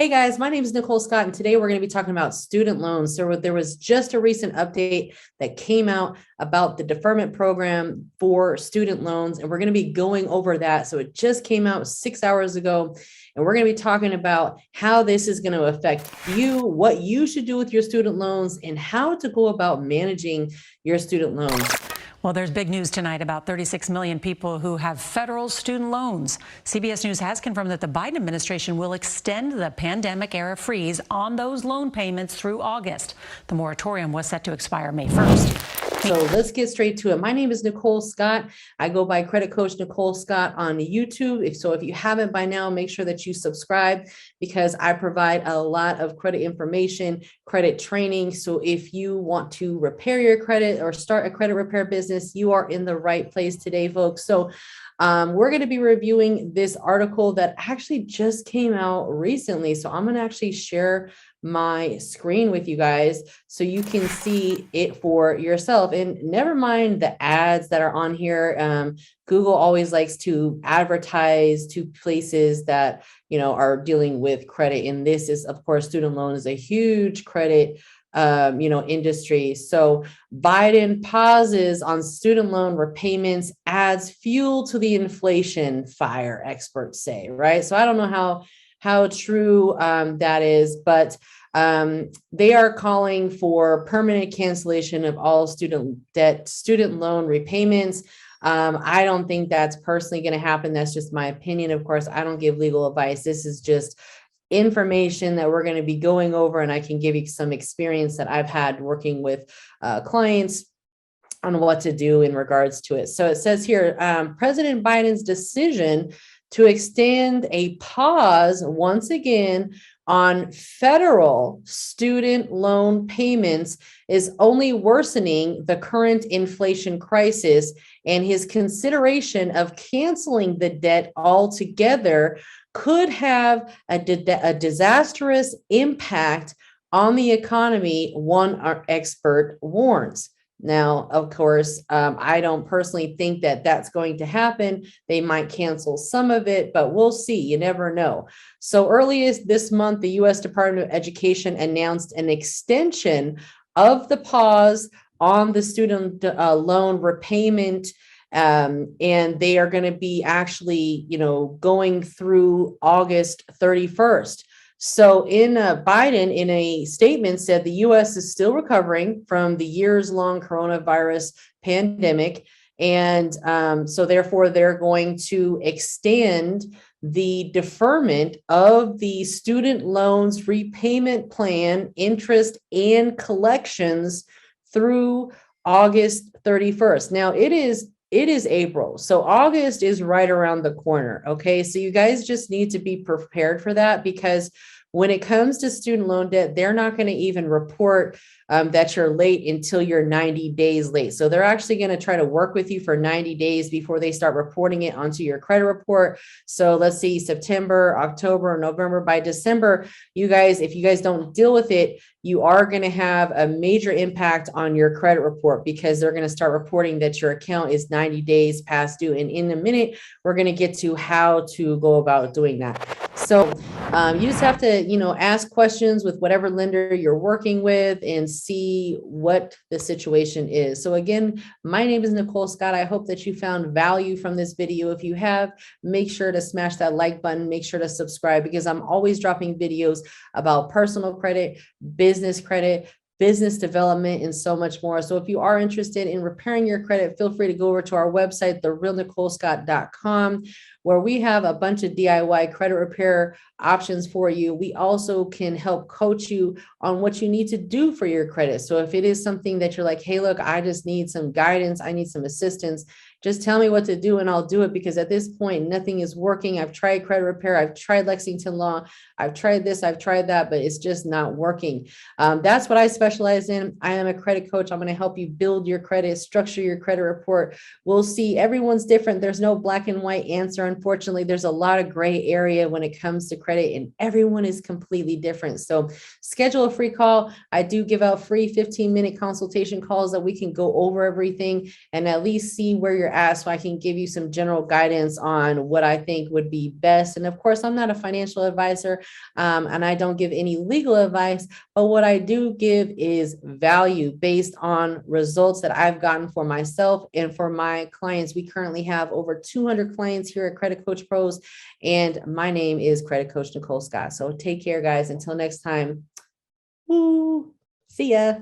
Hey guys, my name is Nicole Scott, and today we're going to be talking about student loans. So there was just a recent update that came out about the deferment program for student loans, and we're going to be going over that. So it just came out 6 hours ago, and we're going to be talking about how this is going to affect you, what you should do with your student loans, and how to go about managing your student loans. Well, there's big news tonight about 36 million people who have federal student loans. CBS News has confirmed that the Biden administration will extend the pandemic-era freeze on those loan payments through August. The moratorium was set to expire May 1st. So let's get straight to it. My name is Nicole Scott. I go by Credit Coach Nicole Scott on YouTube. If you haven't by now, make sure that you subscribe because I provide a lot of credit information, credit training. So if you want to repair your credit or start a credit repair business, you are in the right place today, folks. So we're going to be reviewing this article that actually just came out recently. So I'm going to actually share my screen with you guys so you can see it for yourself. And never mind the ads that are on here. Google always likes to advertise to places that, are dealing with credit. And this is, of course, student loan is a huge credit industry. So Biden pauses on student loan repayments, adds fuel to the inflation fire, experts say, right? So I don't know how true that is, but they are calling for permanent cancellation of all student loan repayments. I don't think that's personally going to happen. That's just my opinion. Of course, I don't give legal advice. This is just information that we're going to be going over, and I can give you some experience that I've had working with clients on what to do in regards to it. So it says here, President Biden's decision to extend a pause once again on federal student loan payments is only worsening the current inflation crisis, and his consideration of canceling the debt altogether could have a disastrous impact on the economy, one expert warns. Now, of course, I don't personally think that that's going to happen. They might cancel some of it, but we'll see. You never know. So earlier this month, the U.S. Department of Education announced an extension of the pause on the student loan repayment. And they are going to be actually, going through August 31st. So Biden, in a statement, said the U.S. is still recovering from the years-long coronavirus pandemic. And so therefore, they're going to extend the deferment of the student loans repayment plan, interest and collections through August 31st. Now, it is April. So August is right around the corner. Okay. So you guys just need to be prepared for that, because when it comes to student loan debt, they're not going to even report that you're late until you're 90 days late. So they're actually going to try to work with you for 90 days before they start reporting it onto your credit report. So let's see, September, October, November. By December, if you guys don't deal with it, you are going to have a major impact on your credit report, because they're going to start reporting that your account is 90 days past due. And in a minute, we're going to get to how to go about doing that. So you just have to, ask questions with whatever lender you're working with and see what the situation is. So again, my name is Nicole Scott. I hope that you found value from this video. If you have, make sure to smash that like button, make sure to subscribe, because I'm always dropping videos about personal credit, business development, and so much more. So if you are interested in repairing your credit, feel free to go over to our website, therealnicolescott.com, where we have a bunch of DIY credit repair options for you. We also can help coach you on what you need to do for your credit. So if it is something that you're like, hey, look, I just need some guidance, I need some assistance, just tell me what to do and I'll do it, because at this point, nothing is working. I've tried credit repair. I've tried Lexington Law. I've tried this, I've tried that, but it's just not working. That's what I specialize in. I am a credit coach. I'm going to help you build your credit, structure your credit report. We'll see. Everyone's different. There's no black and white answer. Unfortunately, there's a lot of gray area when it comes to credit, and everyone is completely different. So schedule a free call. I do give out free 15-minute consultation calls that we can go over everything and at least see where you're at so I can give you some general guidance on what I think would be best. And of course, I'm not a financial advisor, and I don't give any legal advice, but what I do give is value based on results that I've gotten for myself and for my clients. We currently have over 200 clients here at Credit Coach Pros, and my name is Credit Coach Nicole Scott. So take care, guys. Until next time. Woo. See ya.